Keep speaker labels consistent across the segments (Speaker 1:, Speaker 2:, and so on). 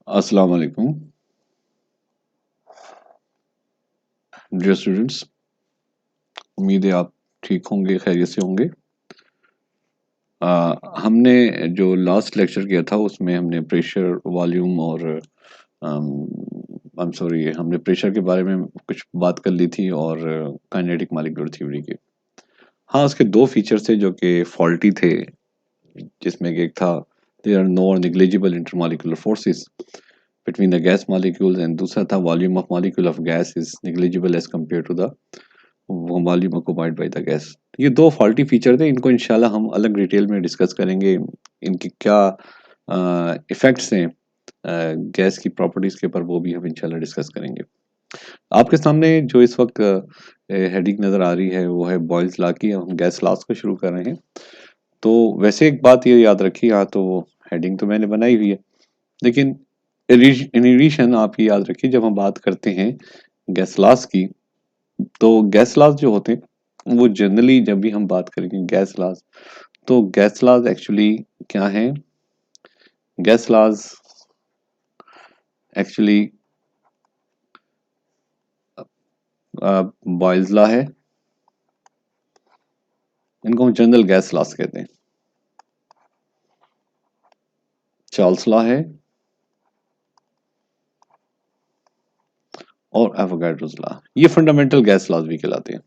Speaker 1: अस्सलाम वालेकुम dear students. उम्मीद है आप ठीक होंगे, खैरियत से होंगे। हमने जो लास्ट लेक्चर किया था उसमें हमने प्रेशर, वॉल्यूम और आई एम सॉरी, हमने प्रेशर के बारे में कुछ बात कर ली थी और काइनेटिक मॉलिक्यूलर थ्योरी के। हाँ, उसके दो फीचर थे जो कि फॉल्टी थे, जिसमें कि एक था there are no negligible intermolecular forces between the gas molecules and दूसरा था volume of molecule of gas is negligible as compared to the volume occupied by the gas. ये दो फॉल्टी फीचर थे, इनको इंशाल्लाह हम अलग डिटेल में डिस्कस करेंगे। इनकी क्या इफेक्ट्स हैं गैस की प्रॉपर्टीज के ऊपर, वो भी हम इंशाल्लाह डिस्कस करेंगे। आपके सामने जो इस वक्त हेडिंग नज़र आ रही है वो है बॉयल्स लॉ की। हम गैस लॉस को शुरू कर रहे हैं। तो वैसे एक बात ये याद रखिए, यहाँ तो हेडिंग तो मैंने बनाई हुई है, लेकिन इन एडिशन आप ये याद रखिए, जब हम बात करते हैं गैस लॉस की, तो गैस लॉज जो होते हैं वो जनरली जब भी हम बात करेंगे गैस लॉज, तो गैस लॉज एक्चुअली क्या है? Gas laws actually Boyle's law है, इनको हम जनरल गैस लॉज कहते हैं। चार्ल्स लॉ है और एवोगाड्रोस लॉ, ये फंडामेंटल गैस लॉज भी कहलाते हैं।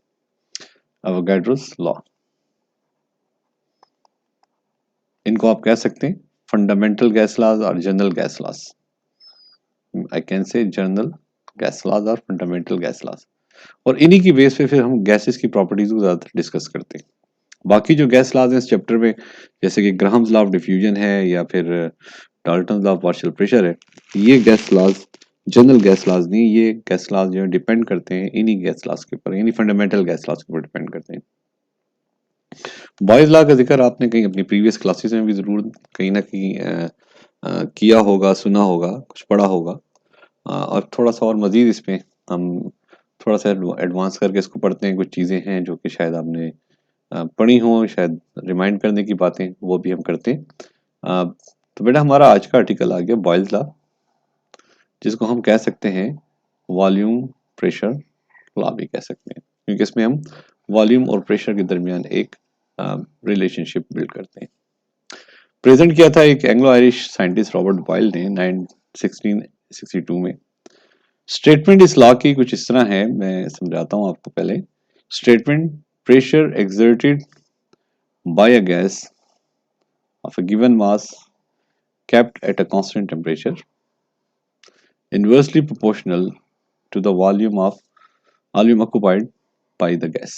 Speaker 1: एवोगाड्रोस लॉ, इनको आप कह सकते हैं फंडामेंटल गैस लॉज और general gas laws. I can say general gas laws और फंडामेंटल गैस लॉज, और इन्हीं की बेस पे फिर हम गैसेस की प्रॉपर्टीज को ज्यादातर डिस्कस करते हैं। बाकी जो गैस लॉज हैं इस चैप्टर में, जैसे कि ग्राहम्स लॉ ऑफ डिफ्यूजन है या फिर Dalton law of partial pressure है, ये gas laws general gas laws नहीं, ये गैस लॉज जो है डिपेंड करते हैं इन्हीं गैस लॉज के ऊपर, यानी फंडामेंटल गैस लॉज के ऊपर डिपेंड करते हैं। बॉयज लॉ का जिक्र आपने कहीं अपनी प्रीवियस क्लासेस में भी जरूर कहीं ना कहीं किया होगा, सुना होगा, कुछ पढ़ा होगा। और थोड़ा सा और मजीद इसमें हम थोड़ा सा एडवांस करके इसको पढ़ते हैं। कुछ चीज़ें हैं जो कि शायद आपने पढ़ी हों, शायद रिमाइंड करने की बातें वो भी हम करते हैं। तो बेटा हमारा आज का आर्टिकल आ गया बॉयल्स लॉ, जिसको हम कह सकते हैं वॉल्यूम प्रेशर लॉ भी कह सकते हैं, क्योंकि इसमें हम वॉल्यूम और प्रेशर के दरमियान एक रिलेशनशिप बिल्ड करते हैं। प्रेजेंट किया था एक Anglo Irish scientist Robert Boyle ने 1662 में। स्टेटमेंट इस लॉ की कुछ इस तरह है, मैं समझाता हूं आपको पहले। Statement: pressure exerted by a gas of a given mass kept at a constant temperature inversely proportional to the volume occupied by the gas।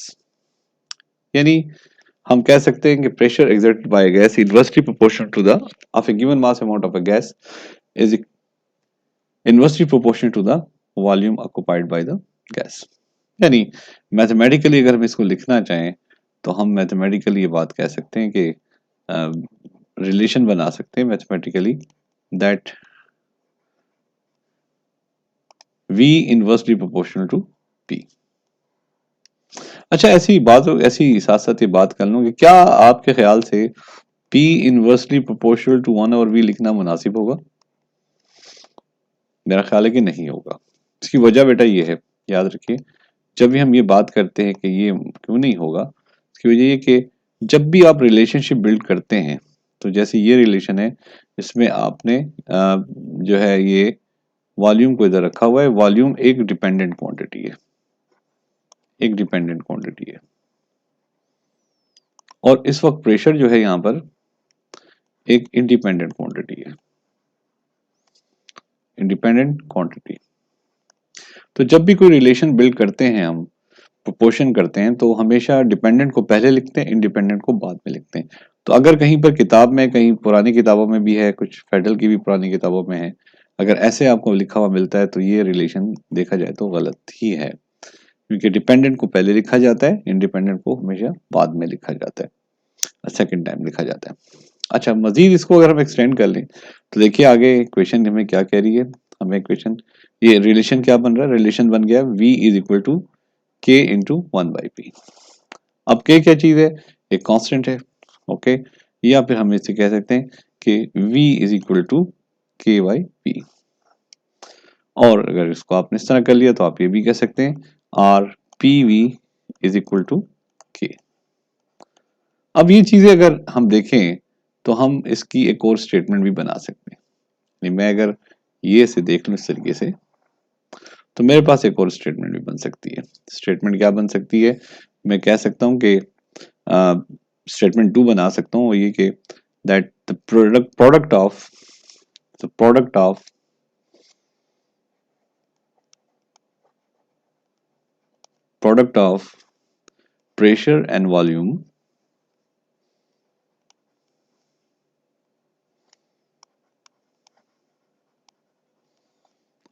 Speaker 1: यानी हम कह सकते हैं कि pressure exerted by a gas inversely proportional to the of a given mass amount of a gas is inversely proportional to the volume occupied by the gas। यानी mathematically अगर हम इसको लिखना चाहें तो हम मैथमेटिकली ये बात कह सकते हैं कि रिलेशन बना सकते हैं mathematically, that V inversely proportional to P। अच्छा, ऐसी साथ साथ ये बात कर लूँ कि क्या आपके ख्याल से P इनवर्सली प्रोपोर्शनल टू 1 और V लिखना मुनासिब होगा? मेरा ख्याल है कि नहीं होगा। इसकी वजह बेटा ये है, याद रखिए, जब भी हम ये बात करते हैं कि ये क्यों नहीं होगा, इसकी वजह ये कि जब भी आप रिलेशनशिप बिल्ड करते हैं, तो जैसे ये रिलेशन है, इसमें आपने जो है ये वॉल्यूम को इधर रखा हुआ है। वॉल्यूम एक डिपेंडेंट क्वांटिटी है, एक डिपेंडेंट क्वांटिटी है, और इस वक्त प्रेशर जो है यहाँ पर एक इंडिपेंडेंट क्वांटिटी है, इंडिपेंडेंट क्वांटिटी। तो जब भी कोई रिलेशन बिल्ड करते हैं, हम प्रोपोर्शन करते हैं, तो हमेशा डिपेंडेंट को पहले लिखते हैं, इंडिपेंडेंट को बाद में लिखते हैं। तो अगर कहीं पर किताब में, कहीं पुरानी किताबों में भी है, कुछ फेडरल की भी पुरानी किताबों में है, अगर ऐसे आपको लिखा हुआ मिलता है तो ये रिलेशन देखा जाए तो गलत ही है, क्योंकि डिपेंडेंट को पहले लिखा जाता है, इंडिपेंडेंट को हमेशा बाद में लिखा जाता है, सेकेंड टाइम लिखा जाता है। अच्छा, मजीद इसको अगर हम एक्सटेंड कर लें तो देखिए आगे क्वेश्चन हमें क्या कह रही है। हमें क्वेश्चन, ये रिलेशन क्या बन रहा है? रिलेशन बन गया V is equal to K into 1/P। अब K क्या चीज है? एक कांस्टेंट है, ओके। या फिर हम इसे कह सकते हैं कि V is equal to K by P। और अगर इसको आपने इस तरह कर लिया तो आप ये भी कह सकते हैं or P V is equal to K. अब ये चीजें अगर हम देखें तो हम इसकी एक और स्टेटमेंट भी बना सकते हैं। मैं अगर ये से देख लूं इस तरीके से तो मेरे पास एक और स्टेटमेंट भी बन सकती है। स्टेटमेंट क्या बन सकती है? मैं कह सकता हूं कि स्टेटमेंट टू बना सकता हूँ, ये कि that the product of the product of product of pressure and volume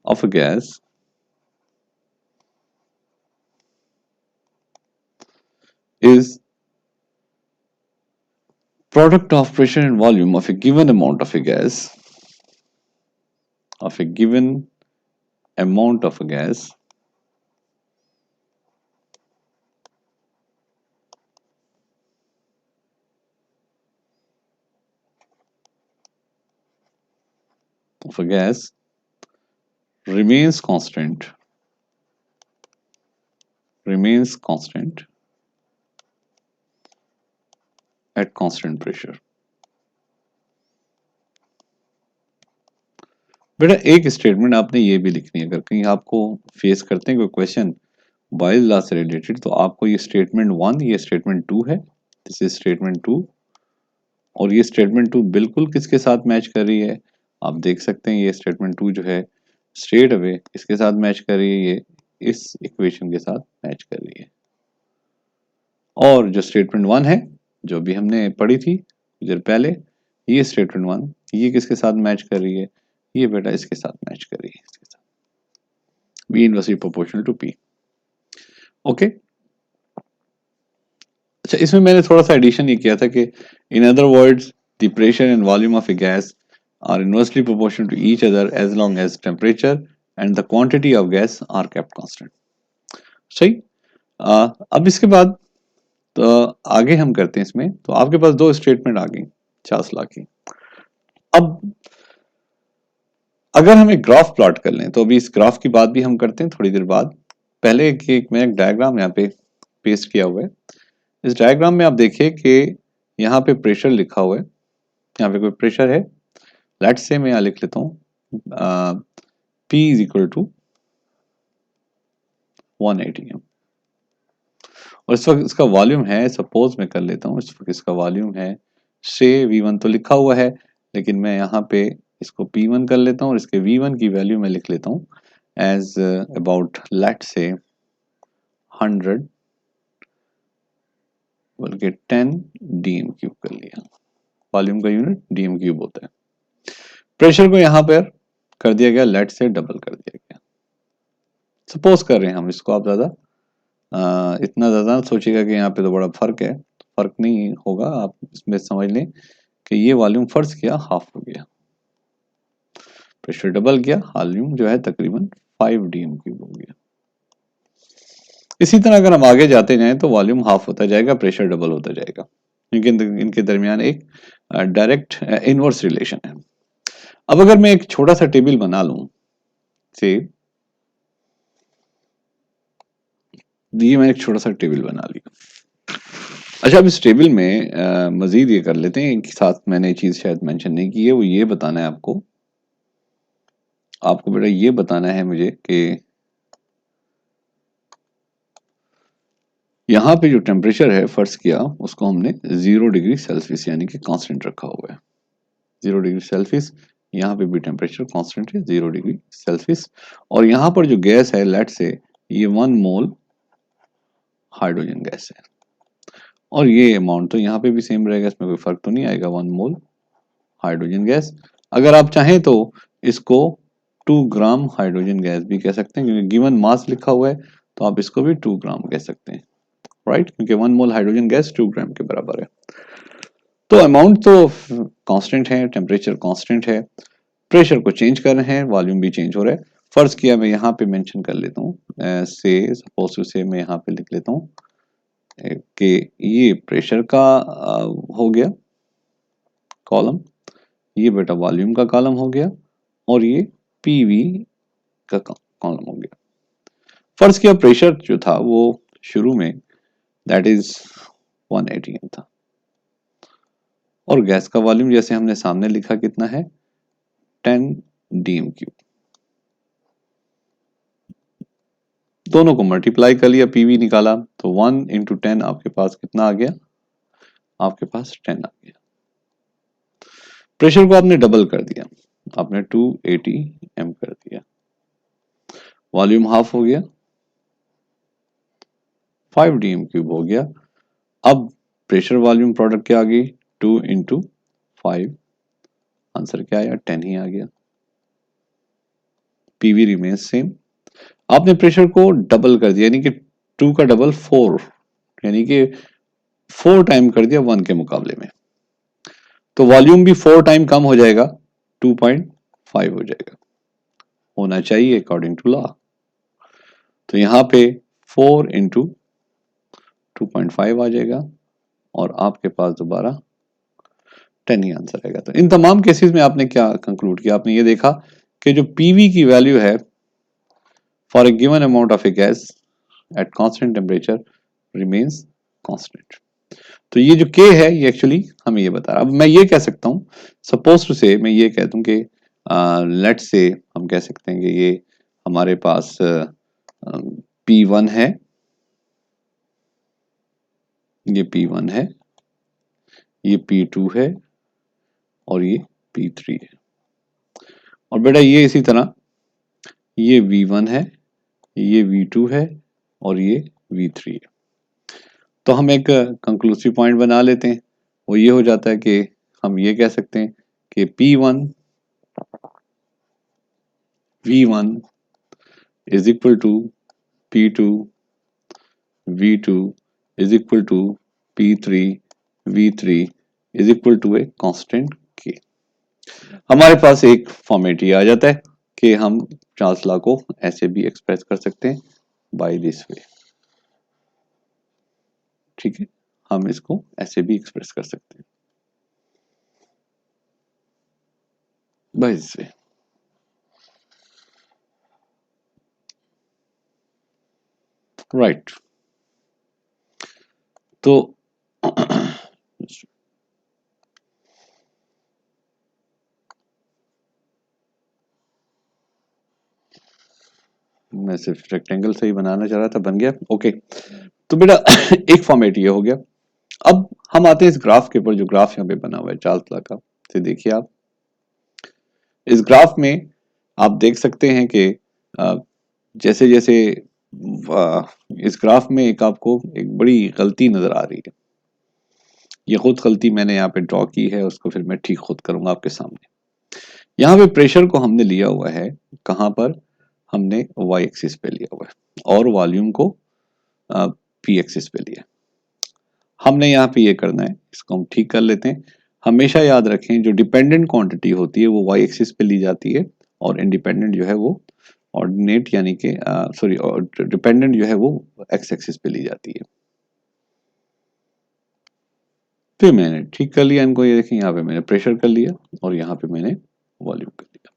Speaker 1: of a gas is product of pressure and volume of a given amount of a gas of a given amount of a gas of a gas remains constant at constant pressure। बेटा एक statement आपने ये भी लिखनी है, अगर कहीं आपको फेस करते हैं कोई क्वेश्चन बॉयल्स लॉ से रिलेटेड तो आपको ये स्टेटमेंट वन, ये स्टेटमेंट टू है, दिस इज स्टेटमेंट टू, और ये स्टेटमेंट टू बिल्कुल किसके साथ मैच कर रही है? आप देख सकते हैं ये स्टेटमेंट टू जो है स्ट्रेट अवे इसके साथ मैच कर रही है, ये इस इक्वेशन के साथ मैच कर रही है। और जो स्टेटमेंट वन है जो भी हमने पढ़ी थी कुछ देर पहले, ये स्टेटमेंट वन ये किसके साथ मैच कर रही है? ये बेटा इसके साथ मैच कर रही है, इसके साथ V inversely proportional to P. Okay, अच्छा इसमें मैंने थोड़ा सा एडिशन ये किया था कि in other words the pressure and volume of a gas are inversely proportional to each other as long as temperature and the quantity of gas are kept constant. सही। अब इसके बाद तो आगे हम करते हैं इसमें, तो आपके पास दो स्टेटमेंट आ गई चार्ल्स लॉ की। अब अगर हम एक ग्राफ प्लॉट कर लें तो अभी इस ग्राफ की बात भी हम करते हैं थोड़ी देर बाद। पहले मैं एक डायग्राम यहाँ पे पेस्ट किया हुआ है। इस डायग्राम में आप देखिए कि यहाँ पे प्रेशर लिखा हुआ है, यहाँ पे कोई प्रेशर है, लेट्स से मैं यहाँ लिख लेता हूँ P is equal to 1 ATM, और इस वक्त इसका वॉल्यूम है, सपोज मैं कर लेता हूँ इस वक्त इसका वॉल्यूम है से V1 तो लिखा हुआ है लेकिन मैं यहाँ पे इसको P1 कर लेता हूँ और इसके V1 की वैल्यू मैं लिख लेता हूँ एज अबाउट लेट्स से 100 बल्कि 10 DM क्यूब कर लिया। वॉल्यूम का यूनिट DM क्यूब होता है। प्रेशर को यहाँ पर कर दिया गया, लेट से डबल कर दिया गया। सपोज कर रहे हैं हम इसको, आप ज्यादा इतना ज्यादा सोचिएगा कि यहाँ पे तो बड़ा फर्क है, फर्क नहीं होगा, आप इसमें समझ लें कि ये वॉल्यूम फर्ज किया हाफ हो गया, प्रेशर डबल किया, वॉल्यूम जो है तकरीबन 5 DM क्यूब हो गया। इसी तरह अगर हम आगे जाते जाएं तो वॉल्यूम हाफ होता जाएगा, प्रेशर डबल होता जाएगा, क्योंकि इनके दरमियान एक डायरेक्ट इनवर्स रिलेशन है। अब अगर मैं एक छोटा सा टेबल बना लूं से, ये मैंने एक छोटा सा टेबल बना लिया। अच्छा अब इस टेबल में मजीद ये कर लेते हैं, एक साथ मैंने ये चीज शायद मेंशन नहीं की है, वो ये बताना है आपको बेटा ये बताना है मुझे कि यहाँ पे जो टेम्परेचर है फर्ज किया उसको हमने 0 डिग्री सेल्सियस यानी कि कांस्टेंट रखा हुआ है, 0 डिग्री सेल्सियस। यहाँ पे भी टेम्परेचर कांस्टेंट है 0 डिग्री सेल्सियस, और यहाँ पर जो गैस है लेट से ये 1 मोल हाइड्रोजन गैस है, और ये अमाउंट तो यहाँ पे भी सेम रहेगा, इसमें कोई फर्क तो नहीं आएगा, 1 मोल हाइड्रोजन गैस। अगर आप चाहें तो इसको 2 ग्राम हाइड्रोजन गैस भी कह सकते हैं, क्योंकि गिवन मास लिखा हुआ है तो आप इसको भी 2 ग्राम कह सकते हैं, राइट, क्योंकि 1 मोल हाइड्रोजन गैस 2 ग्राम के बराबर है। तो अमाउंट तो कांस्टेंट है, टेम्परेचर कांस्टेंट है, प्रेशर को चेंज कर रहे हैं, वॉल्यूम भी चेंज हो रहा है। फर्ज किया मैं यहाँ पे मेंशन कर लेता हूँ से सपोज टू से मैं यहाँ पे लिख लेता हूँ कि ये प्रेशर का हो गया कॉलम, ये बेटा वॉल्यूम का कॉलम हो गया, और ये पीवी का कॉलम हो गया। फर्ज किया प्रेशर जो था वो शुरू में दैट इज 1 atm था, और गैस का वॉल्यूम जैसे हमने सामने लिखा कितना है 10 dm3। दोनों को मल्टीप्लाई कर लिया, पीवी निकाला, तो 1 इंटू 10 आपके पास कितना आ गया, आपके पास 10 आ गया। प्रेशर को आपने डबल कर दिया, आपने 280 m कर दिया, वॉल्यूम हाफ हो गया, 5 dm3 हो गया। अब प्रेशर वॉल्यूम प्रोडक्ट क्या आ गई 2 इंटू 5, आंसर क्या आया 10 ही आ गया। PV remains same. आपने प्रेशर को डबल कर दिया, यानी कि 2 का डबल 4, यानी कि 4 टाइम कर दिया 1 के मुकाबले में, तो वॉल्यूम भी 4 टाइम कम हो जाएगा, 2.5 हो जाएगा, होना चाहिए अकॉर्डिंग टू लॉ। तो यहाँ पे 4 इंटू 2.5 आ जाएगा, और आपके पास दोबारा 10 ही आंसर आएगा। तो इन तमाम केसेस में आपने क्या कंक्लूड किया, आपने ये देखा कि जो पीवी की वैल्यू है for a given amount of a gas at constant temperature remains constant. तो ये जो के है ये एक्चुअली हमें ये बता रहा है। अब मैं ये कह सकता हूँ, सपोज टू से मैं ये कह दूं कि लेट से हम कह सकते हैं कि ये हमारे पास P1 है, ये P1 है, ये P2 है, और ये P3 है, और बेटा ये इसी तरह ये V1 है, ये V2 है, और ये V3 है। तो हम एक कंक्लूसिव पॉइंट बना लेते हैं, वो ये हो जाता है कि हम ये कह सकते हैं कि P1 V1 is equal to P2 V2 is equal to P3 V3 is equal to a constant K। हमारे पास एक फॉर्मेट ये आ जाता है कि हम चार्ल्स लॉ को ऐसे भी एक्सप्रेस कर सकते हैं बाय दिस वे। ठीक है, हम इसको ऐसे भी एक्सप्रेस कर सकते हैं बाय दिस वे। राइट, तो मैं सिर्फ रेक्टेंगल से ही बनाना चाह रहा था, बन गया। ओके, तो बेटा एक फॉर्मेट ये हो गया। अब हम आते हैं इस ग्राफ के ऊपर, जो ग्राफ यहाँ पे बना हुआ है चार्ल्स लॉ का। तो देखिए आप इस ग्राफ में आप देख सकते हैं कि जैसे जैसे इस ग्राफ में एक आपको एक बड़ी गलती नजर आ रही है। ये खुद गलती मैंने यहाँ पे ड्रॉ की है, उसको फिर मैं ठीक खुद करूंगा आपके सामने। यहाँ पे प्रेशर को हमने लिया हुआ है कहाँ पर, हमने वाई एक्सिस पे लिया हुआ है, और वॉल्यूम को पी एक्सिस पे लिया। हमने यहाँ पे ये करना है, इसको हम ठीक कर लेते हैं। हमेशा याद रखें जो डिपेंडेंट क्वांटिटी होती है वो वाई एक्सिस पे ली जाती है, और इंडिपेंडेंट जो है वो ऑर्डिनेट यानी कि सॉरी डिपेंडेंट जो है वो एक्स एक्सिस पे ली जाती है। फिर मैंने ठीक कर लिया इनको, ये देखें यहाँ पे मैंने प्रेशर कर लिया और यहाँ पे मैंने वॉल्यूम कर लिया।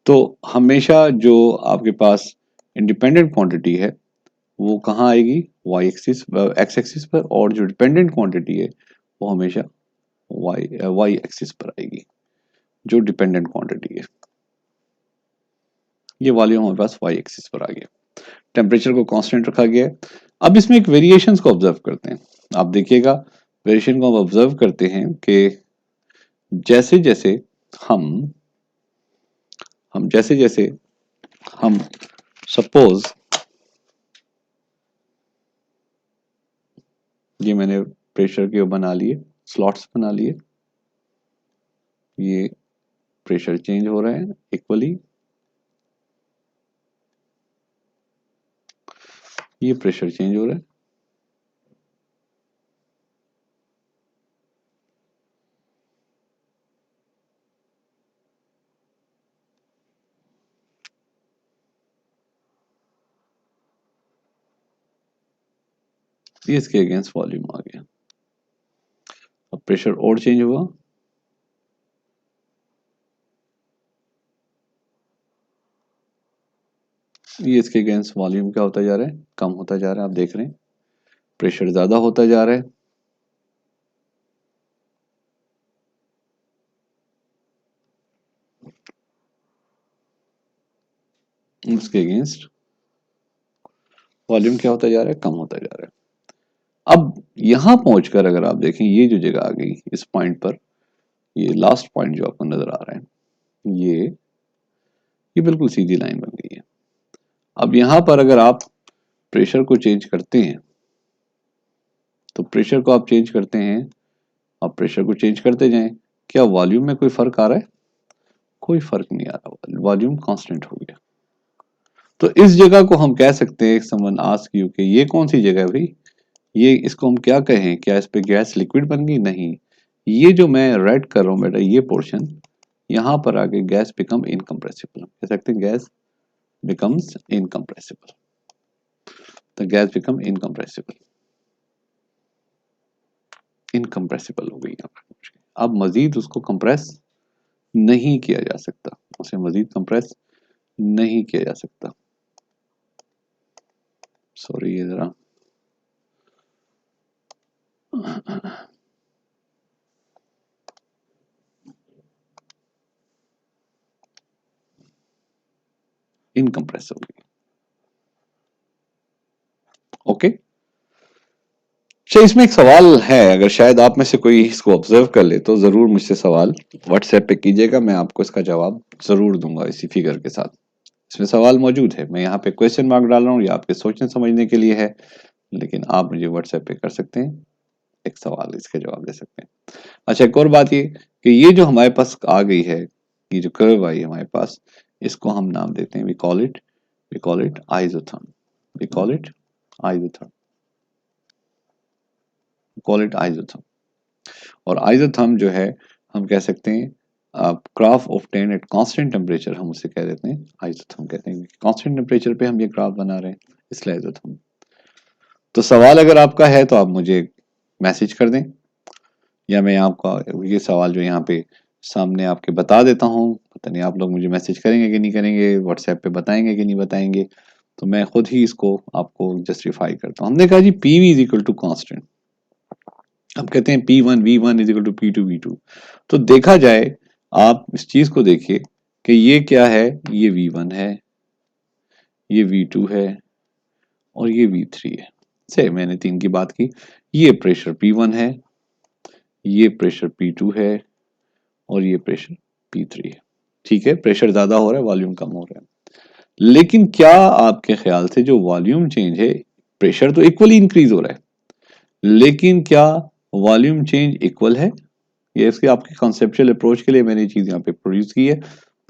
Speaker 1: तो हमेशा जो आपके पास इंडिपेंडेंट क्वांटिटी है वो कहाँ आएगी, वाई एक्सिस एक्स एक्सिस पर, और जो डिपेंडेंट क्वांटिटी है वो हमेशा वाई एक्सिस पर आएगी, जो डिपेंडेंट क्वांटिटी है। ये वॉल्यूम हमारे पास वाई एक्सिस पर आ गया, टेम्परेचर को कांस्टेंट रखा गया है। अब इसमें एक वेरिएशंस को ऑब्जर्व करते हैं। आप देखिएगा वेरिएशन को हम ऑब्जर्व करते हैं कि जैसे जैसे हम जैसे जैसे हम सपोज ये मैंने प्रेशर के बना लिए, स्लॉट्स बना लिए, ये प्रेशर चेंज हो रहे हैं इक्वली, ये प्रेशर चेंज हो रहा है, ये इसके अगेंस्ट वॉल्यूम आ गया। अब प्रेशर और चेंज हुआ, ये इसके अगेंस्ट वॉल्यूम क्या होता जा रहा है, कम होता जा रहा है। आप देख रहे हैं प्रेशर ज्यादा होता जा रहा है। उसके अगेंस्ट वॉल्यूम क्या होता जा रहा है, कम होता जा रहा है। अब यहां पहुंचकर अगर आप देखें ये जो जगह आ गई इस पॉइंट पर, ये लास्ट पॉइंट जो आपको नजर आ रहा है, ये बिल्कुल सीधी लाइन बन गई है। अब यहां पर अगर आप प्रेशर को चेंज करते हैं, तो प्रेशर को आप चेंज करते हैं, आप प्रेशर को चेंज करते जाएं, क्या वॉल्यूम में कोई फर्क आ रहा है? कोई फर्क नहीं आ रहा, वॉल्यूम कांस्टेंट हो गया। तो इस जगह को हम कह सकते हैं, समवन आस्क यू कि ये कौन सी जगह है भाई, ये इसको हम क्या कहें, क्या इस पे गैस लिक्विड बन गई? नहीं, ये जो मैं रेड कर रहा हूं बेटा, ये पोर्शन यहां पर आके गैस बिकम इनकम्प्रेसिबल, कह सकते हैं गैस बिकम्स इनकम्प्रेसिबल। तो गैस बिकम इनकम्प्रेसिबल, इनकम्प्रेसिबल हो गई यहाँ पर। अब मजीद उसको कंप्रेस नहीं किया जा सकता, उसे मजीद कंप्रेस नहीं किया जा सकता। सॉरी, ये जरा इनकम्प्रेस हो गई। ओके, अच्छा इसमें एक सवाल है, अगर शायद आप में से कोई इसको ऑब्जर्व कर ले तो जरूर मुझसे सवाल व्हाट्सएप पे कीजिएगा, मैं आपको इसका जवाब जरूर दूंगा इसी फिगर के साथ। इसमें सवाल मौजूद है, मैं यहाँ पे क्वेश्चन मार्क डाल रहा हूँ, ये आपके सोचने समझने के लिए है, लेकिन आप मुझे व्हाट्सएप पे कर सकते हैं, एक सवाल इसके जवाब दे सकते हैं। अच्छा, एक और बात ये कि ये जो हमारे पास आ गई है, ये जो कर्व आई है हमारे पास, इसको हम नाम देते हैं, we call it isotherm, we call it isotherm, call it isotherm. और आइसोथर्म जो है हम कह सकते हैं graph obtain at constant temperature, हम उसे कह देते हैं आइसोथर्म, कहते हैं कांस्टेंट टेम्परेचर पे हम ये ग्राफ बना रहे हैं, इसलिए आइसोथर्म। तो सवाल अगर आपका है तो आप मुझे मैसेज कर दें, या मैं आपका ये सवाल जो यहाँ पे सामने आपके बता देता हूँ, पता नहीं आप लोग मुझे मैसेज करेंगे कि नहीं करेंगे, व्हाट्सएप पे बताएंगे कि नहीं बताएंगे, तो मैं खुद ही इसको आपको जस्टिफाई करता हूँ। हमने कहा जी P V is equal to constant, हम कहते हैं P1 V1 is equal to P2 V2। तो देखा जाए, आप इस चीज को देखिए कि ये क्या है, ये V1 है, ये V2 है, और ये V3 है। से मैंने 3 की बात की, ये प्रेशर P1 है, ये प्रेशर P2 है, और ये प्रेशर P3 है। ठीक है, प्रेशर ज्यादा हो रहा है, वॉल्यूम कम हो रहा है, लेकिन क्या आपके ख्याल से जो वॉल्यूम चेंज है, प्रेशर तो इक्वली इंक्रीज हो रहा है, लेकिन क्या वॉल्यूम चेंज इक्वल है? ये इसके आपके कॉन्सेप्चुअल अप्रोच के लिए मैंने ये चीज यहाँ पे प्रोड्यूस की है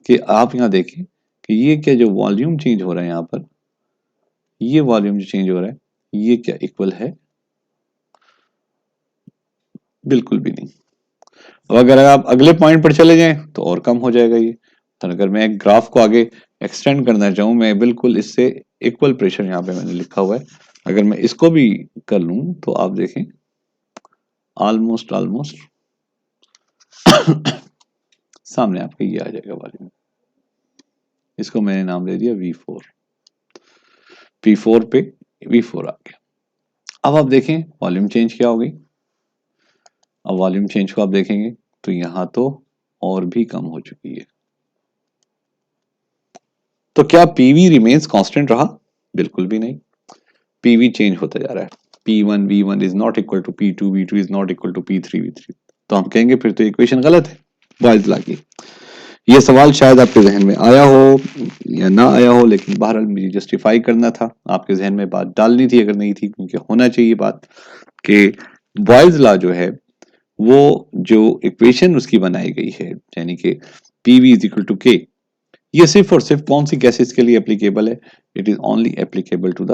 Speaker 1: कि आप यहाँ देखें कि ये क्या जो वॉल्यूम चेंज हो रहा है यहाँ पर, ये वॉल्यूम जो चेंज हो रहा है, ये क्या इक्वल है? बिल्कुल भी नहीं। और अगर आप अगले पॉइंट पर चले जाएं तो और कम हो जाएगा ये। तो अगर मैं एक ग्राफ को आगे एक्सटेंड करना चाहूं, मैं बिल्कुल इससे इक्वल प्रेशर यहाँ पे मैंने लिखा हुआ है, अगर मैं इसको भी कर लूं तो आप देखें ऑलमोस्ट सामने आपके ये आ जाएगा वॉल्यूम। इसको मैंने नाम दे दिया V4, P4 पे V4 आ गया। अब आप देखें वॉल्यूम चेंज क्या हो गई, अब वॉल्यूम चेंज को आप देखेंगे तो यहां तो और भी कम हो चुकी है। तो क्या पीवी रिमेन्स कांस्टेंट रहा? बिल्कुल भी नहीं, पीवी चेंज होता जा रहा है। P1 V1 is not equal to P2 V2 is not equal to P3 V3। तो हम कहेंगे फिर तो इक्वेशन गलत है, बॉयल्स लॉ की। ये सवाल शायद आपके जहन में आया हो या ना आया हो, लेकिन बहरहाल मुझे जस्टिफाई करना था, आपके जहन में बात डालनी थी अगर नहीं थी, क्योंकि होना चाहिए बात कि बॉयल्स लॉ जो है वो जो इक्वेशन उसकी बनाई गई है, यानी कि PV is equal to K, ये सिर्फ और सिर्फ कौन सी गैसेस के लिए एप्लीकेबल है? It is only applicable to the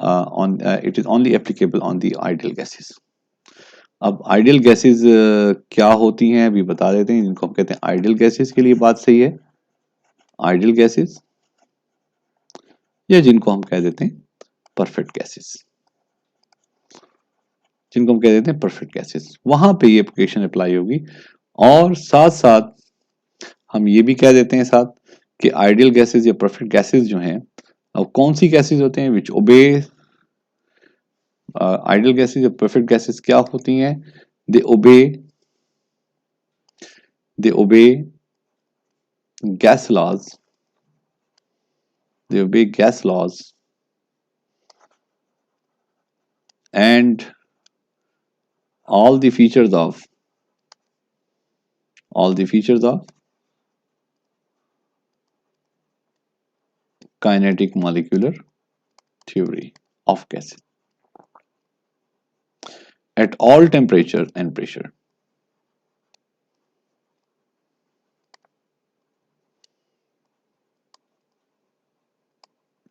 Speaker 1: on it is only applicable on the ideal gases. अब आइडियल गैसेस क्या होती हैं अभी बता देते हैं, जिनको हम कहते हैं आइडियल गैसेस के लिए बात सही है, आइडियल गैसेस, या जिनको हम कह देते हैं परफेक्ट गैसेस, जिनको हम कह देते हैं परफेक्ट गैसेस, वहां पे ये एप्लीकेशन अप्लाई होगी। और साथ साथ हम ये भी कह देते हैं साथ कि आइडियल गैसेस या परफेक्ट गैसेस जो हैं, अब कौन सी गैसेज होते हैं विच ओबे आइडियल गैसेज और परफेक्ट गैसेज क्या होती हैं? दे ओबे gas laws. They obey gas laws and all the features of kinetic molecular theory of gases at all temperature and pressure.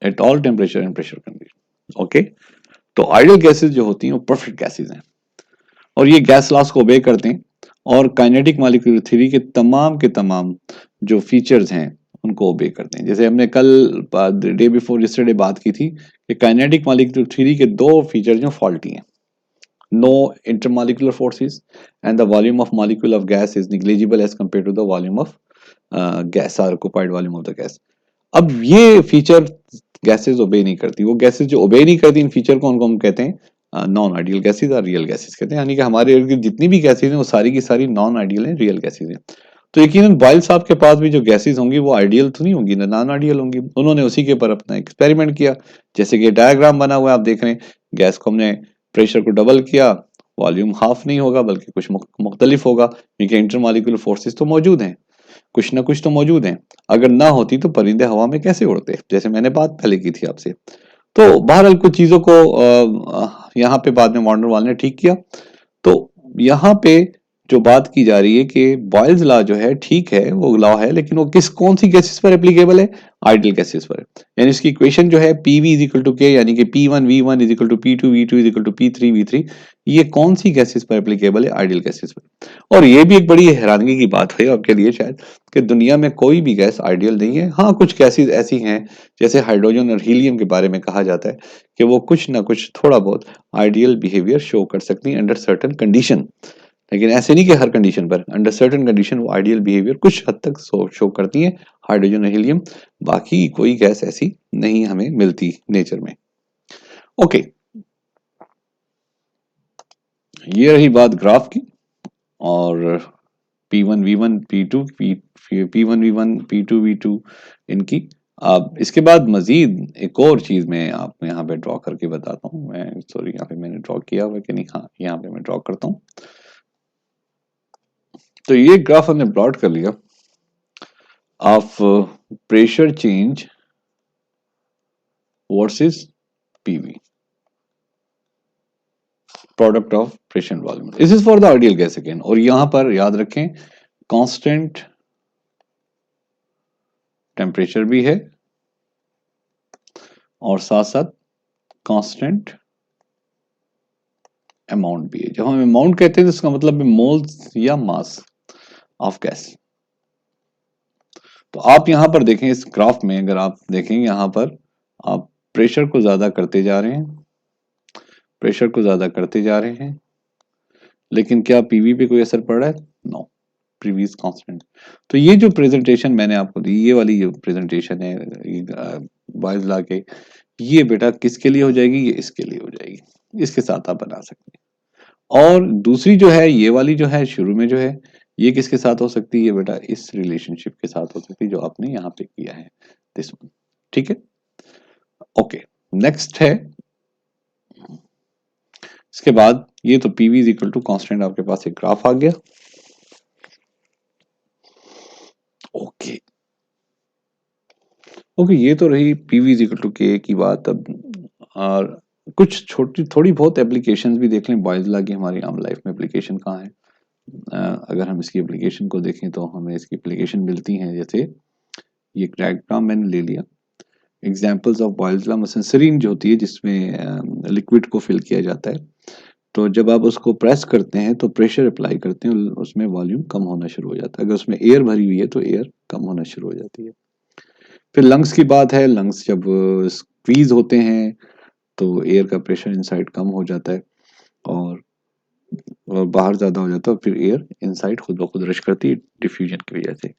Speaker 1: At all temperature and pressure condition. Okay, तो ideal gases जो होती हैं वो perfect gases हैं और ये gas laws को ओबे करते हैं और काइनेटिक मॉलिक्यूलर थ्योरी के तमाम जो फीचर्स हैं उनको ओबे करते हैं। जैसे हमने कल डे बिफोर यस्टरडे बात की थी कि काइनेटिक मॉलिक्यूलर थ्योरी के दो फीचर जो फॉल्टी हैं, no intermolecular forces and the volume of molecule of gas is negligible as compared to the volume of gas or occupied volume of the gas. अब ये फीचर गैसेज ओबे नहीं करती, वो गैसेज जो ओबे नहीं करती इन फीचर को उनको हम कहते हैं नॉन आइडियल गैसेज और रियल गैसेज कहते हैं। यानी कि हमारे इर्द गिर्द जितनी भी गैसेज हैं वो सारी की सारी नॉन आइडियल हैं, रियल गैसेज हैं। तो यकीनन बॉयल साहब के पास भी जो गैसेज होंगी वो आइडियल तो नहीं होंगी ना, नॉन आइडियल होंगी। उन्होंने उसी के ऊपर अपना एक्सपेरिमेंट किया, जैसे कि डायग्राम बना हुआ है आप देख रहे हैं। गैस को हमने प्रेशर को डबल किया, वॉल्यूम हाफ नहीं होगा बल्कि कुछ मुख्तलिफ होगा क्योंकि इंटरमॉलिक्यूलर फोर्सेस तो मौजूद हैं, कुछ ना कुछ तो मौजूद हैं। अगर ना होती तो परिंदे हवा में कैसे उड़ते, जैसे मैंने बात पहले की थी आपसे। तो बहरहाल कुछ चीजों को यहाँ पे बाद में मॉडर्न वाल ने ठीक किया। तो यहाँ पे जो बात की जा रही है कि बॉयल्स लॉ जो है ठीक है, वो लॉ है, लेकिन वो कौन सी गैसेस पर एप्लीकेबल है? आइडियल गैसेस पर। यानी इसकी इक्वेशन जो है PV इज इक्वल टू के, यानी कि P1 is equal to P2 is equal to P3 ये कौन सी गैसेस पर एप्लीकेबल है? आइडियल गैसेस पर। और ये भी एक बड़ी हैरानगी की बात है आपके लिए शायद कि दुनिया में कोई भी गैस आइडियल नहीं है। हाँ, कुछ गैसेस ऐसी हैं जैसे हाइड्रोजन और हीलियम के बारे में कहा जाता है कि वो कुछ ना कुछ थोड़ा बहुत आइडियल बिहेवियर शो कर सकती हैं अंडर सर्टेन कंडीशन, लेकिन ऐसे नहीं कि हर कंडीशन पर, अंडर सर्टेन कंडीशन वो आइडियल बिहेवियर कुछ हद तक शो करती है, हाइड्रोजन और हीलियम। बाकी कोई गैस ऐसी नहीं हमें मिलती नेचर में। ओके, ये रही बात ग्राफ की और P1 V1 P2 P1 V1 P2 V2 इनकी। अब इसके बाद मजीद एक और चीज मैं आपको यहाँ पे ड्रॉ करके बताता हूँ। मैं सॉरी, यहाँ पे मैंने ड्रॉ किया हुआ है कि नहीं, हाँ यहाँ पे मैं ड्रॉ करता हूँ। तो ये ग्राफ हमने प्लॉट कर लिया of pressure change versus PV, product of pressure volume. This is for the ideal gas again. और यहां पर याद रखें कांस्टेंट टेम्परेचर भी है और साथ साथ कांस्टेंट अमाउंट भी है। जब हम अमाउंट कहते हैं तो इसका मतलब है मोल्स या मास ऑफ गैस। तो आप यहां पर देखें इस ग्राफ में, अगर आप देखेंगे यहां पर आप प्रेशर को ज्यादा करते जा रहे हैं, प्रेशर को ज्यादा करते जा रहे हैं, लेकिन क्या पीवी पे कोई असर पड़ रहा है? No, previous constant. तो ये जो प्रेजेंटेशन मैंने आपको दी, ये वाली जो प्रेजेंटेशन है बॉयल्स लॉ के, ये बेटा किसके लिए हो जाएगी? ये इसके लिए हो जाएगी, इसके साथ आप बना सकते हैं। और दूसरी जो है ये वाली जो है शुरू में जो है, ये किसके साथ हो सकती है? ये बेटा इस रिलेशनशिप के साथ हो सकती है जो आपने यहाँ पे किया है, दिस वन। ठीक है, ओके। नेक्स्ट है इसके बाद, ये तो PV is equal to constant, आपके पास एक ग्राफ आ गया। ओके ओके, ये तो रही पीवी इज इक्वल टू के की बात। अब और कुछ छोटी थोड़ी बहुत एप्लीकेशंस भी देख लें बॉयल्स लॉ की, हमारी आम लाइफ में एप्लीकेशन कहाँ है। अगर हम इसकी एप्लीकेशन को देखें तो हमें इसकी एप्लीकेशन मिलती हैं। जैसे ये डायग्राम मैंने ले लिया, एग्जांपल्स ऑफ बॉयल्स लॉ। मसलन सरीन जो होती है जिसमें लिक्विड को फिल किया जाता है, तो जब आप उसको प्रेस करते हैं तो प्रेशर अप्लाई करते हैं, उसमें वॉल्यूम कम होना शुरू हो जाता है। अगर उसमें एयर भरी हुई है तो एयर कम होना शुरू हो जाती है। फिर लंग्स की बात है, लंग्स जब स्क्वीज होते हैं तो एयर का प्रेशर इनसाइड कम हो जाता है और बाहर ज्यादा हो जाता है, फिर एयर इनसाइड खुद ब खुद रश करती है डिफ्यूजन की वजह से।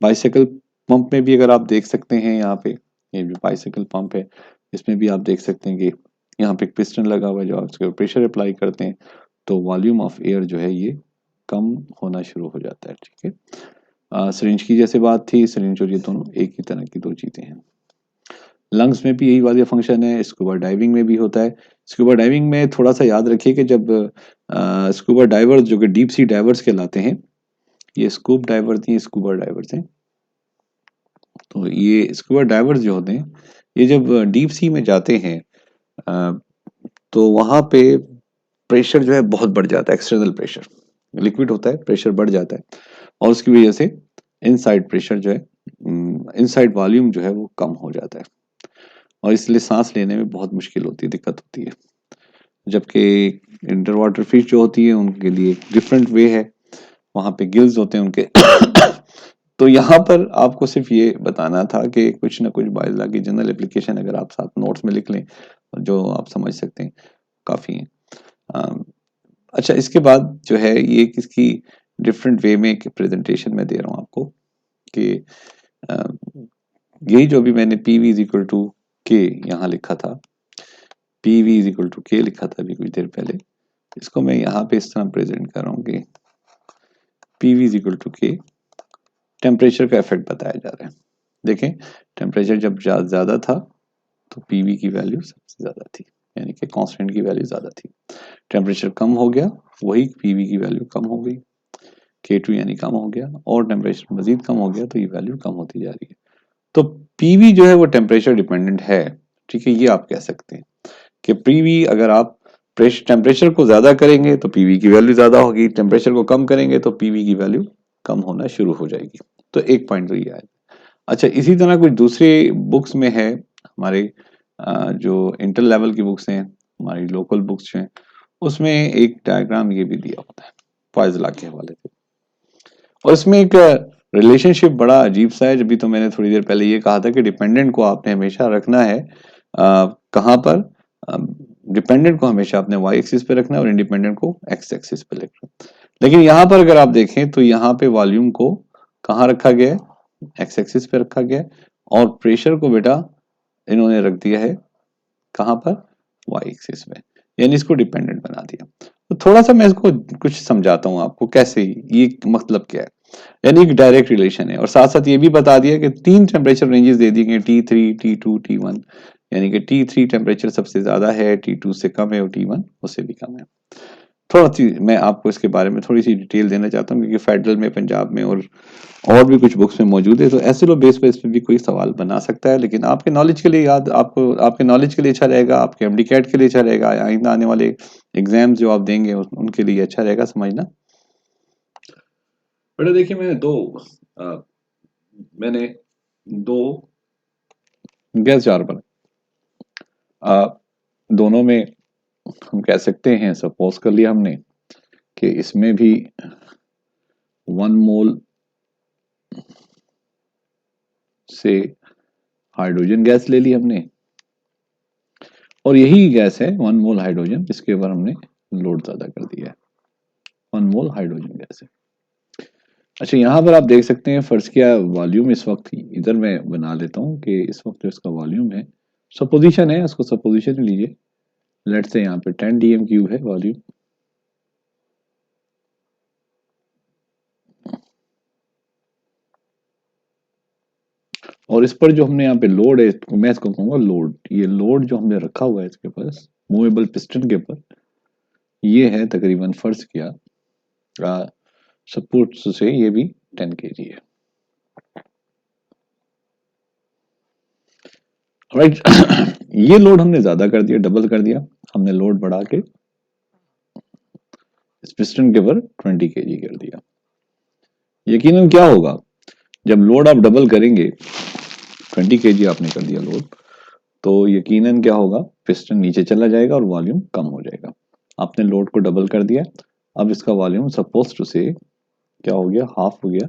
Speaker 1: बाइसाइकिल पंप में भी अगर आप देख सकते हैं यहाँ पे ये भी बाइसिकल पंप है, इसमें भी आप देख सकते हैं कि यहाँ पे एक पिस्टन लगा हुआ है, जो आप उसके प्रेशर अप्लाई करते हैं तो वॉल्यूम ऑफ एयर जो है ये कम होना शुरू हो जाता है। ठीक है, सिरिंज की जैसे बात थी, सिरिंज और ये दोनों एक ही तरह की दो चीजें हैं। लंग्स में भी यही वाला फंक्शन है, स्कूबा डाइविंग में भी होता है। स्कूबा डाइविंग में थोड़ा सा याद रखिए कि जब स्कूबा डाइवर्स जो कि डीप सी डाइवर्स कहलाते हैं, ये स्कूब डाइवर्स नहीं, स्कूबा डाइवर्स हैं। तो ये स्कूबा डाइवर्स जो होते हैं, ये जब डीप सी में जाते हैं तो वहां पे प्रेशर जो है बहुत बढ़ जाता है, एक्सटर्नल प्रेशर, लिक्विड होता है, प्रेशर बढ़ जाता है और उसकी वजह से इनसाइड प्रेशर जो है, इनसाइड वॉल्यूम जो है वो कम हो जाता है और इसलिए सांस लेने में बहुत मुश्किल होती है, दिक्कत होती है। जबकि अंडर वाटर फिश जो होती है उनके लिए डिफरेंट वे है, वहां पे गिल्स होते हैं उनके तो यहाँ पर आपको सिर्फ ये बताना था कि कुछ ना कुछ बायोलॉजी की जनरल एप्लीकेशन अगर आप साथ नोट्स में लिख लें जो आप समझ सकते हैं, काफ़ी है। अच्छा, इसके बाद जो है ये किसकी डिफरेंट वे में एक प्रेजेंटेशन में दे रहा हूँ आपको कि यही जो भी मैंने P V is equal to K यहाँ लिखा था, P V is equal to K लिखा था अभी कुछ देर पहले, इसको मैं यहाँ पे इस तरह प्रेजेंट कर रहा हूँ कि P V is equal to K, temperature का इफेक्ट बताया जा रहा है। देखें, टेम्परेचर जब ज्यादा था तो पीवी की वैल्यू सबसे ज्यादा थी, यानी कि कांस्टेंट की वैल्यू ज्यादा थी। टेम्परेचर कम हो गया, वही पीवी की वैल्यू कम हो गई, K2 यानी कम हो गया, और टेम्परेचर मजीद कम हो गया तो ये वैल्यू कम होती जा रही है। तो पीवी जो है वो टेम्परेचर डिपेंडेंट है। ठीक है, ये आप कह सकते हैं कि पीवी अगर आप टेम्परेचर को ज्यादा करेंगे तो पीवी की वैल्यू ज्यादा होगी, टेम्परेचर को कम करेंगे तो पीवी की वैल्यू कम होना शुरू हो जाएगी। तो एक पॉइंट तो ये आया। अच्छा, इसी तरह कुछ दूसरी बुक्स में है, हमारे जो इंटर लेवल की बुक्स हैं, हमारी लोकल बुक्स हैं, उसमें एक डायग्राम ये भी दिया होता है फाजिला के हवाले से, और इसमें एक रिलेशनशिप बड़ा अजीब सा है। जब भी तो मैंने थोड़ी देर पहले ये कहा था कि डिपेंडेंट को आपने हमेशा रखना है कहाँ पर, डिपेंडेंट को हमेशा आपने वाई एक्सिस पे रखना है और इंडिपेंडेंट को एक्स एक्सिस पे रखना है। लेकिन यहाँ पर अगर आप देखें तो यहाँ पे वॉल्यूम को कहाँ रखा गया है, एक्स एक्सिस पे रखा गया है, और प्रेशर को बेटा इन्होंने रख दिया है कहाँ पर, वाई एक्सिस में, यानी इसको डिपेंडेंट बना दिया। तो थोड़ा सा मैं इसको कुछ समझाता हूँ आपको कैसे, ये मतलब क्या है। यानी एक डायरेक्ट रिलेशन है, और साथ साथ ये भी बता दिया कि 3 टेम्परेचर रेंजेस दे दिए गए, T3, T2, T1, यानी कि T3 टेम्परेचर सबसे ज्यादा है, T2 से कम है और T1 उससे भी कम है। थोड़ा सी मैं आपको इसके बारे में थोड़ी सी डिटेल देना चाहता हूँ, क्योंकि फेडरल में, पंजाब में और भी कुछ बुक्स में मौजूद है, तो ऐसे लो बेस पे इस पे भी कोई सवाल बना सकता है। लेकिन आपके नॉलेज के लिए याद, आपको आपके नॉलेज के लिए अच्छा रहेगा, आपके एमडी कैट के लिए अच्छा रहेगा, आइंदा आने वाले एग्जाम्स जो आप देंगे उनके लिए अच्छा रहेगा समझना। बेटा देखिए, मैंने दो गैस जार बनाए, दोनों में हम कह सकते हैं, सपोज कर लिया हमने कि इसमें भी 1 मोल से हाइड्रोजन गैस ले ली हमने, और यही गैस है 1 मोल हाइड्रोजन, इसके ऊपर हमने लोड ज्यादा कर दिया है, 1 मोल हाइड्रोजन गैस है। अच्छा, यहाँ पर आप देख सकते हैं, फर्ज किया वॉल्यूम इस वक्त इधर मैं बना लेता हूँ कि इस वक्त जो इसका वॉल्यूम है, सपोजिशन है, उसको सपोजिशन लीजिए, लेट से यहाँ पे 10 dm क्यूब है वॉल्यूम, और इस पर जो हमने यहाँ पे लोड है, मैं इसको कहूँगा लोड, ये लोड जो हमने रखा हुआ है इसके पास मूवेबल पिस्टन के ऊपर, ये है तकरीबन फर्ज किया सपोर्ट से ये भी 10 kg है, राइट। ये लोड हमने ज्यादा कर दिया, डबल कर दिया, हमने लोड बढ़ा के इस पिस्टन के ऊपर 20 kg कर दिया। यकीनन क्या होगा, जब लोड आप डबल करेंगे, 20 kg आपने कर दिया लोड, तो यकीनन क्या होगा, पिस्टन नीचे चला जाएगा और वॉल्यूम कम हो जाएगा। आपने लोड को डबल कर दिया, अब इसका वॉल्यूम सपोज टू से क्या हो गया, हाफ हो गया।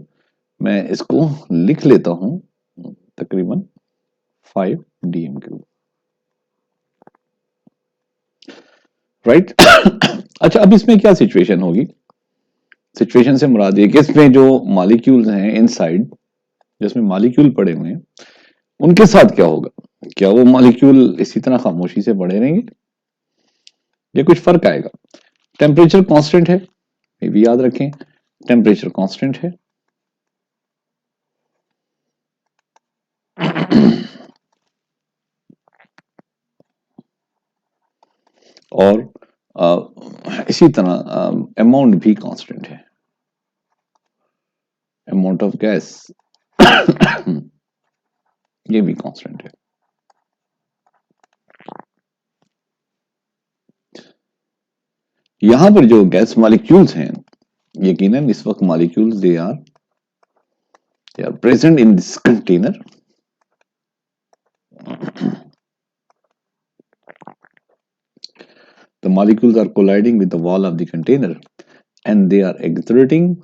Speaker 1: मैं इसको लिख लेता हूं तकरीबन 5 dm क्यूब, राइट। अच्छा, अब इसमें क्या सिचुएशन होगी, सिचुएशन से मुराद ये कि इसमें जो मॉलिक्यूल्स हैं इनसाइड, जिसमें मॉलिक्यूल पड़े हुए हैं, उनके साथ क्या होगा। क्या वो मॉलिक्यूल इसी तरह खामोशी से बढ़े रहेंगे या कुछ फर्क आएगा? टेम्परेचर कांस्टेंट है, ये भी याद रखें, टेम्परेचर कांस्टेंट है। और इसी तरह अमाउंट भी कांस्टेंट है, अमाउंट ऑफ गैस ये भी कांस्टेंट है। यहां पर जो गैस मॉलिक्यूल्स हैं, यकीनन इस वक्त molecules they are present in this container. The molecules are colliding with the wall of the container and they are exerting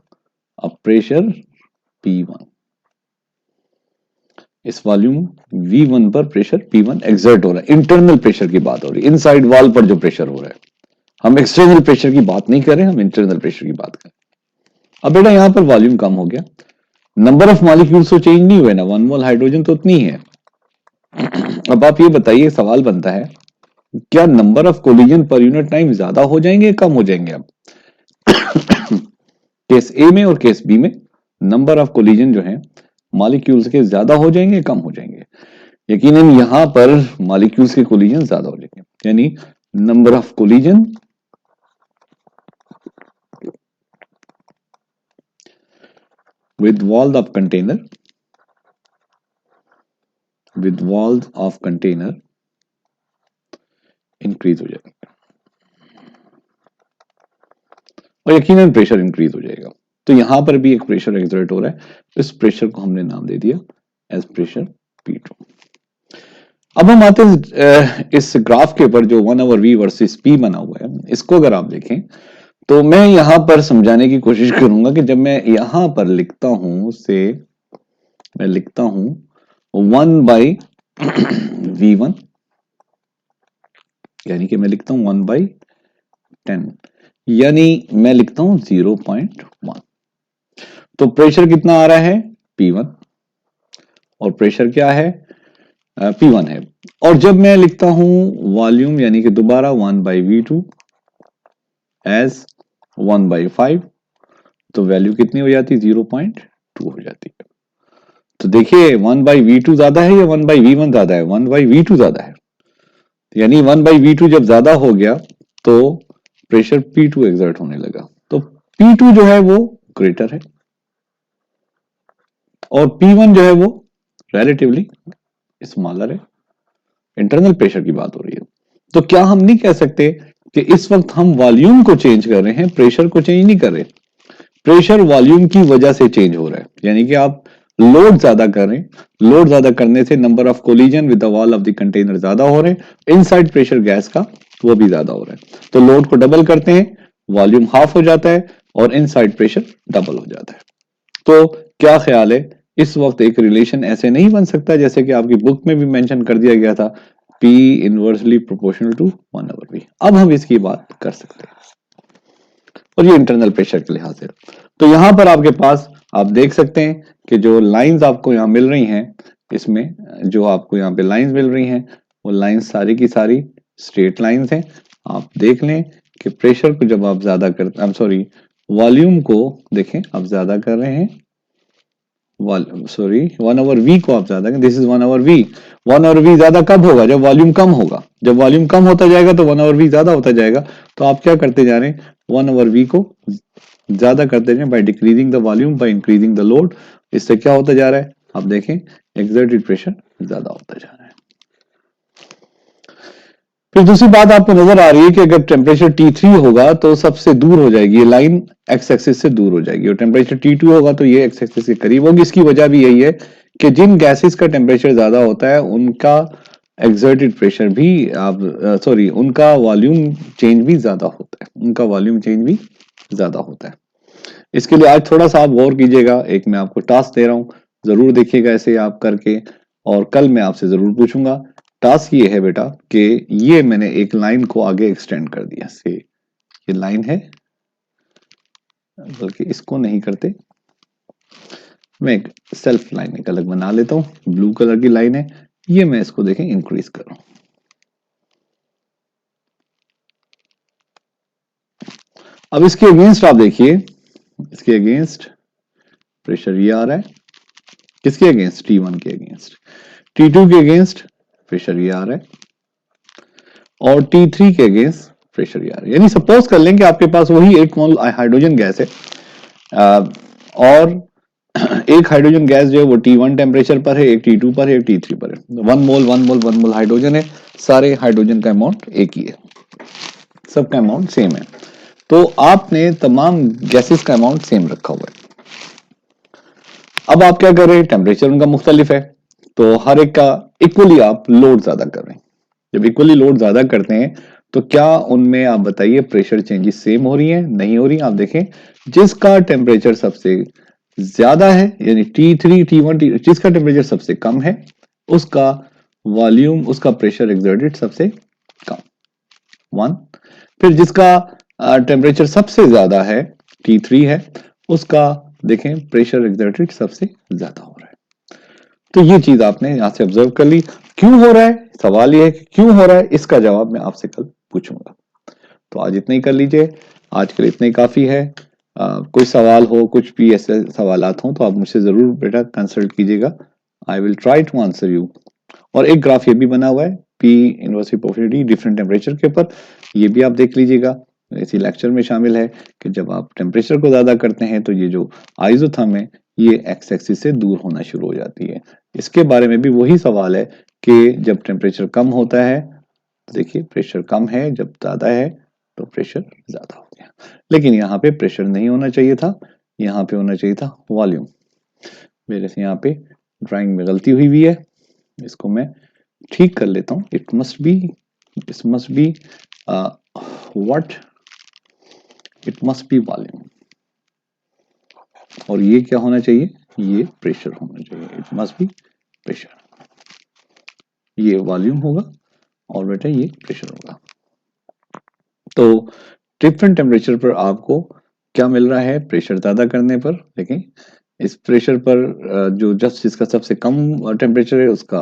Speaker 1: a pressure P1। इस वॉल्यूम V1 पर प्रेशर P1 एक्सर्ट हो रहा है। Internal pressure की बात हो रही है, इनसाइड वॉल पर जो प्रेशर हो रहा है। हम एक्सटर्नल प्रेशर की बात नहीं कर रहे, हम इंटरनल प्रेशर की बात कर रहे हैं। अब बेटा यहां पर वॉल्यूम कम हो गया, नंबर ऑफ मॉलिक्यूल्स तो चेंज नहीं हुए ना, 1 मोल हाइड्रोजन तो उतनी है। अब आप ये बताइए, सवाल बनता है, क्या number of collision per unit time ज्यादा हो जाएंगे, कम हो जाएंगे? अब केस ए में और केस बी में नंबर ऑफ कोलिजन जो है मॉलिक्यूल्स के ज्यादा हो जाएंगे, कम हो जाएंगे? यकीनन यहां पर मॉलिक्यूल्स के कोलिजन ज्यादा हो जाएंगे, यानी number of collision with walls of container increase हो जाएगा और यकीनन प्रेशर इंक्रीज हो जाएगा। तो यहां पर भी एक प्रेशर एक्सर्ट हो रहा है, इस प्रेशर को हमने नाम दे दिया एज प्रेशर P2। अब हम आते हैं इस ग्राफ के ऊपर जो 1/v वर्सेस P बना हुआ है, इसको अगर आप देखें तो मैं यहां पर समझाने की कोशिश करूंगा कि जब मैं यहां पर लिखता हूं से मैं लिखता हूं 1/v1, यानी कि मैं लिखता हूं 1/10, यानी मैं लिखता हूं 0.1। तो प्रेशर कितना आ रहा है? P1, और प्रेशर क्या है? P1 है। और जब मैं लिखता हूं वॉल्यूम, यानी कि दोबारा 1/v2 एज 1/5, तो वैल्यू कितनी हो जाती है? 0.2 हो जाती है। तो देखिए 1/v2 ज्यादा है या 1/v1 ज्यादा है? 1/v2 ज्यादा है, यानी 1/v2 जब ज्यादा हो गया तो प्रेशर P2 एक्सर्ट होने लगा। तो P2 जो है वो ग्रेटर है और P1 जो है वो रिलेटिवली स्मॉलर है। इंटरनल प्रेशर की बात हो रही है। तो क्या हम नहीं कह सकते कि इस वक्त हम वॉल्यूम को चेंज कर रहे हैं, प्रेशर को चेंज नहीं कर रहे? प्रेशर वॉल्यूम की वजह से चेंज हो रहा है, यानी कि आप लोड ज्यादा कर रहे हैं, लोड ज्यादा करने से number of collision with the wall of the container ज्यादा हो रहे हैं, इनसाइड प्रेशर गैस का वो भी ज्यादा हो रहा है। तो लोड को डबल करते हैं, वॉल्यूम हाफ हो जाता है और इनसाइड प्रेशर डबल हो जाता है। तो क्या ख्याल है, इस वक्त एक रिलेशन ऐसे नहीं बन सकता जैसे कि आपकी बुक में भी मेंशन कर दिया गया था, P inversely proportional to 1/v। अब हम इसकी बात कर सकते हैं और ये इंटरनल प्रेशर के लिहाज से। तो यहां पर आपके पास आप देख सकते हैं कि जो लाइंस आपको यहाँ मिल रही हैं, इसमें जो आपको यहाँ पे लाइंस मिल रही हैं, वो लाइंस सारी की सारी स्ट्रेट लाइंस हैं। आप देख लें कि प्रेशर को जब आप ज्यादा करते, आई एम सॉरी, वॉल्यूम को देखें आप ज्यादा कर रहे हैं, सॉरी 1/v को आप ज्यादा करें, दिस इज 1/v। 1/v ज्यादा कब होगा? जब वॉल्यूम कम होगा। जब वॉल्यूम कम होता जाएगा तो 1/v ज्यादा होता जाएगा। तो आप क्या करते जा रहे हैं? 1/v को ज्यादा करते जाए by decreasing the volume, by increasing the load. इससे क्या होता जा रहा है? आप देखें एक्सर्टेड प्रेशर ज्यादा होता जा रहा है। फिर दूसरी बात आपको नजर आ रही है कि अगर टेम्परेचर T3 होगा तो सबसे दूर हो जाएगी ये लाइन, एक्स एक्सिस से दूर हो जाएगी, और टेम्परेचर T2 होगा तो ये एक्स एक्सिस के करीब होगी। इसकी वजह भी यही है कि जिन गैसेस का टेम्परेचर ज्यादा होता है उनका एक्सर्टेड प्रेशर भी आप सॉरी उनका वॉल्यूम चेंज भी ज्यादा होता है, उनका वॉल्यूम चेंज भी ज्यादा होता है। इसके लिए आज थोड़ा सा आप गौर कीजिएगा, एक मैं आपको टास्क दे रहा हूं, जरूर देखिएगा ऐसे आप करके, और कल मैं आपसे जरूर पूछूंगा। टास्क ये है बेटा कि ये मैंने एक लाइन को आगे एक्सटेंड कर दिया, से ये लाइन है, बल्कि इसको नहीं करते, मैं एक सेल्फ लाइन एक अलग बना लेता हूं, ब्लू कलर की लाइन है, ये मैं इसको देखें इंक्रीज कर रहा हूं। अब इसके अगेंस्ट आप देखिए, इसके अगेंस्ट प्रेशर ये आ रहा है, किसके अगेंस्ट, T1 के अगेंस्ट। T2 के अगेंस्ट प्रेशर ये आ रहा है, और T3 के अगेंस्ट प्रेशर ये आ रहा है। यानी सपोज कर लें कि आपके पास वही 8 मोल हाइड्रोजन गैस है, और एक हाइड्रोजन गैस जो है वो T1 टेम्परेचर पर है, एक T2 पर है, एक T3 पर है। 1 मोल हाइड्रोजन है, सारे हाइड्रोजन का अमाउंट एक ही है, सबका अमाउंट सेम है। तो आपने तमाम गैसेस का अमाउंट सेम रखा हुआ है। अब आप क्या कर रहे हैं, टेम्परेचर उनका मुख्तलिफ है, तो हर एक का इक्वली आप लोड ज्यादा कर रहे हैं। जब इक्वली लोड ज्यादा करते हैं तो क्या उनमें आप बताइए प्रेशर चेंजेस सेम हो रही है, नहीं हो रही। आप देखें जिसका टेम्परेचर सबसे ज्यादा है, यानी T3 T1 जिसका टेम्परेचर सबसे कम है, उसका वॉल्यूम, उसका प्रेशर एक्सर्टेड सबसे कम, 1। फिर जिसका टेम्परेचर सबसे ज्यादा है, T3 है, उसका देखें प्रेशर एक्सर्टेड सबसे ज्यादा हो रहा है। तो ये चीज आपने यहां से ऑब्जर्व कर ली। क्यों हो रहा है, सवाल ये है कि क्यों हो रहा है, इसका जवाब मैं आपसे कल पूछूंगा। तो आज इतना ही कर लीजिए, आज के लिए इतना ही काफी है। कोई सवाल हो, कुछ भी ऐसे सवालात हो तो आप मुझसे जरूर बेटा कंसल्ट कीजिएगा, I will try to answer you. और एक ग्राफ ये भी बना हुआ है P inverse reciprocity different temperature के ऊपर, ये भी आप देख लीजिएगा, इसी लेक्चर में शामिल है कि जब आप टेम्परेचर को ज्यादा करते हैं तो ये जो आइसोथर्म है ये एक्स एक्सिस से दूर होना शुरू हो जाती है। इसके बारे में भी वही सवाल है कि जब टेम्परेचर कम होता है, तो देखिए प्रेशर कम है, जब ज्यादा है तो प्रेशर ज्यादा हो गया। लेकिन यहाँ पे प्रेशर नहीं होना चाहिए था, यहाँ पे होना चाहिए था वॉल्यूम। मेरे से यहाँ पे ड्राइंग में गलती हुई हुई है, इसको मैं ठीक कर लेता हूँ। It must be what, it must be volume, और ये क्या होना चाहिए, ये प्रेशर होना चाहिए, इट मस्ट बी प्रेशर। ये वॉल्यूम होगा और बेटा ये प्रेशर होगा। तो डिफरेंट टेम्परेचर पर आपको क्या मिल रहा है, प्रेशर ज्यादा करने पर देखें इस प्रेशर पर जो जस्ट जिसका सबसे कम टेम्परेचर है उसका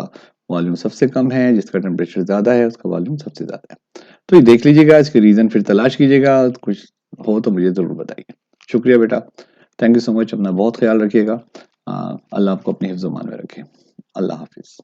Speaker 1: वॉल्यूम सबसे कम है, जिसका टेम्परेचर ज्यादा है उसका वॉल्यूम सबसे ज्यादा है। तो ये देख लीजिएगा, इसके रीजन फिर तलाश कीजिएगा, कुछ हो तो मुझे जरूर बताइए। शुक्रिया बेटा, थैंक यू सो मच, अपना बहुत ख्याल रखिएगा। अल्लाह आपको अपने हिफ्ज़-ओ-मान में रखे। अल्लाह हाफिज।